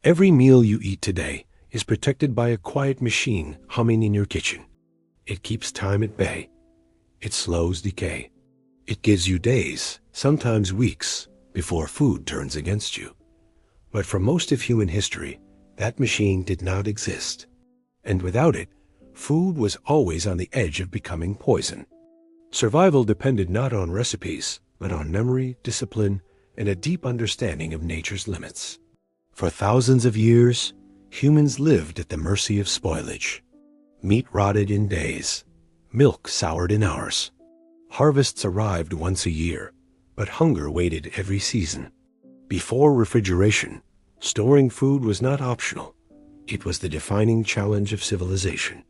Every meal you eat today is protected by a quiet machine humming in your kitchen. It keeps time at bay. It slows decay. It gives you days, sometimes weeks, before food turns against you. But for most of human history, that machine did not exist. And without it, food was always on the edge of becoming poison. Survival depended not on recipes, but on memory, discipline, and a deep understanding of nature's limits. For thousands of years, humans lived at the mercy of spoilage. Meat rotted in days. Milk soured in hours. Harvests arrived once a year, but hunger waited every season. Before refrigeration, storing food was not optional. It was the defining challenge of civilization.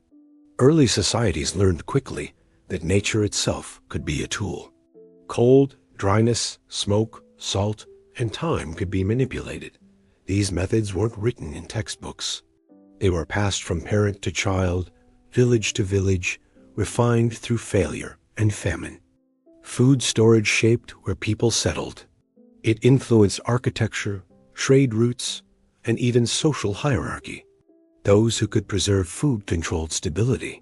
Early societies learned quickly that nature itself could be a tool. Cold, dryness, smoke, salt, and time could be manipulated. These methods weren't written in textbooks. They were passed from parent to child, village to village, refined through failure and famine. Food storage shaped where people settled. It influenced architecture, trade routes, and even social hierarchy. Those who could preserve food controlled stability.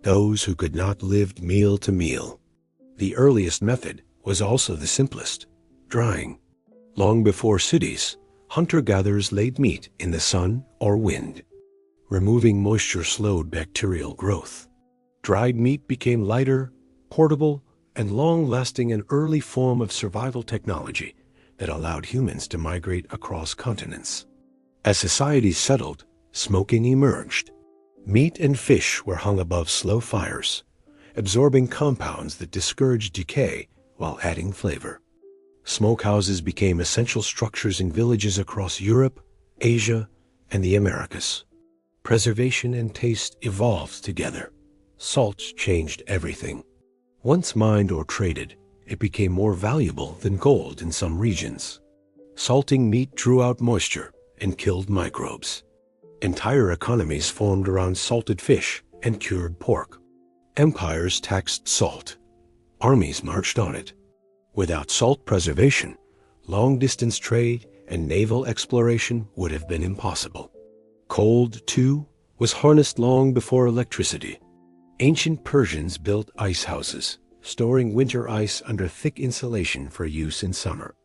Those who could not lived meal to meal. The earliest method was also the simplest: drying. Long before cities, hunter-gatherers laid meat in the sun or wind. Removing moisture slowed bacterial growth. Dried meat became lighter, portable, and long-lasting, an early form of survival technology that allowed humans to migrate across continents. As societies settled, smoking emerged. Meat and fish were hung above slow fires, absorbing compounds that discouraged decay while adding flavor. Smokehouses became essential structures in villages across Europe, Asia, and the Americas. Preservation and taste evolved together. Salt changed everything. Once mined or traded, it became more valuable than gold in some regions. Salting meat drew out moisture and killed microbes. Entire economies formed around salted fish and cured pork. Empires taxed salt. Armies marched on it. Without salt preservation, long-distance trade and naval exploration would have been impossible. Cold, too, was harnessed long before electricity. Ancient Persians built ice houses, storing winter ice under thick insulation for use in summer.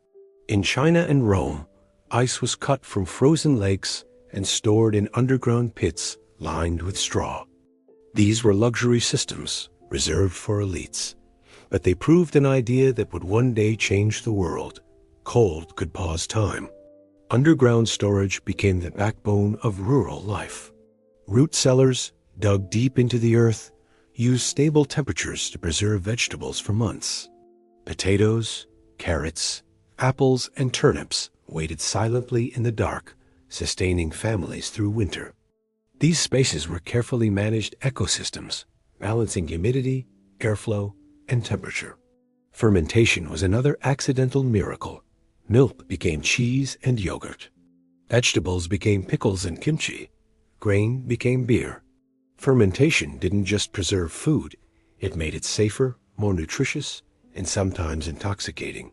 In China and Rome, ice was cut from frozen lakes and stored in underground pits lined with straw. These were luxury systems reserved for elites, but they proved an idea that would one day change the world. Cold could pause time. Underground storage became the backbone of rural life. Root cellars, dug deep into the earth, used stable temperatures to preserve vegetables for months. Potatoes, carrots, apples, and turnips waited silently in the dark, sustaining families through winter. These spaces were carefully managed ecosystems, balancing humidity, airflow, and temperature. Fermentation was another accidental miracle. Milk became cheese and yogurt. Vegetables became pickles and kimchi. Grain became beer. Fermentation didn't just preserve food, it made it safer, more nutritious, and sometimes intoxicating.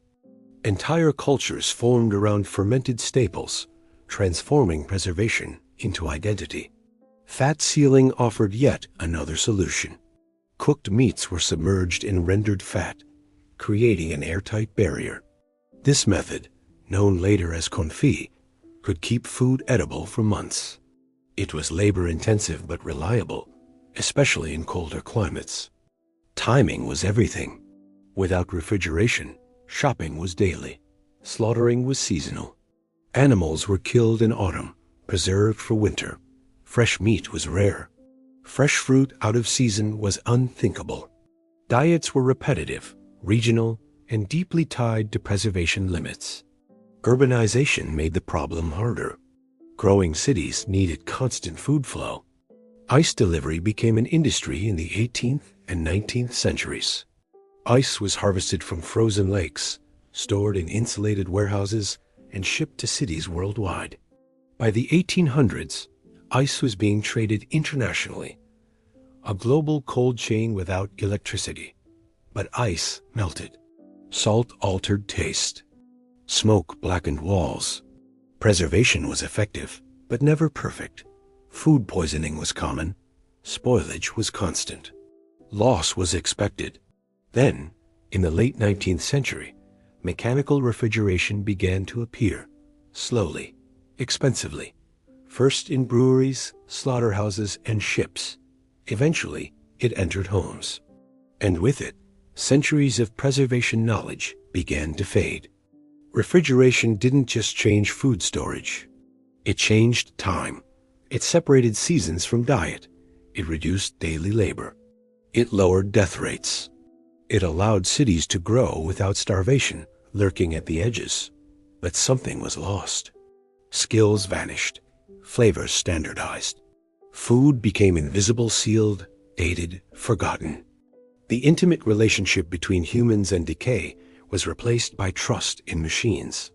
Entire cultures formed around fermented staples, transforming preservation into identity. Fat sealing offered yet another solution. Cooked meats were submerged in rendered fat, creating an airtight barrier. This method, known later as confit, could keep food edible for months. It was labor-intensive but reliable, especially in colder climates. Timing was everything. Without refrigeration, shopping was daily. Slaughtering was seasonal. Animals were killed in autumn, preserved for winter. Fresh meat was rare. Fresh fruit out of season was unthinkable. Diets were repetitive, regional, and deeply tied to preservation limits. Urbanization made the problem harder. Growing cities needed constant food flow. Ice delivery became an industry in the 18th and 19th centuries. Ice was harvested from frozen lakes, stored in insulated warehouses, and shipped to cities worldwide. By the 1800s, ice was being traded internationally, a global cold chain without electricity. But ice melted. Salt altered taste. Smoke blackened walls. Preservation was effective, but never perfect. Food poisoning was common. Spoilage was constant. Loss was expected. Then, in the late 19th century, mechanical refrigeration began to appear, slowly, expensively, first in breweries, slaughterhouses, and ships. Eventually, it entered homes. And with it, centuries of preservation knowledge began to fade. Refrigeration didn't just change food storage. It changed time. It separated seasons from diet. It reduced daily labor. It lowered death rates. It allowed cities to grow without starvation lurking at the edges. But something was lost. Skills vanished. Flavors standardized. Food became invisible, sealed, dated, forgotten. The intimate relationship between humans and decay was replaced by trust in machines.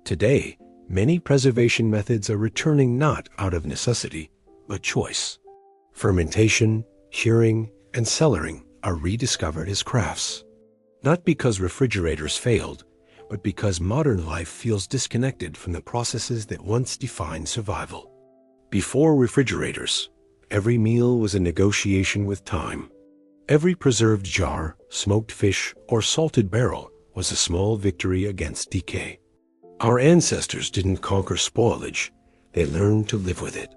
Today, many preservation methods are returning not out of necessity, but choice. Fermentation, curing, and cellaring are rediscovered as crafts. Not because refrigerators failed, but because modern life feels disconnected from the processes that once defined survival. Before refrigerators, every meal was a negotiation with time. Every preserved jar, smoked fish, or salted barrel was a small victory against decay. Our ancestors didn't conquer spoilage, they learned to live with it.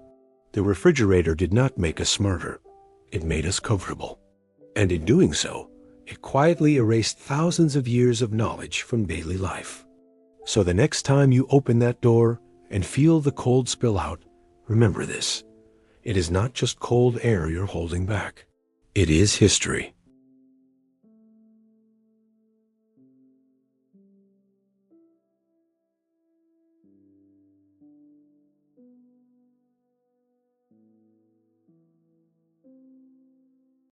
The refrigerator did not make us smarter, it made us comfortable. And in doing so, it quietly erased thousands of years of knowledge from daily life. So the next time you open that door and feel the cold spill out, remember this. It is not just cold air you're holding back. It is history.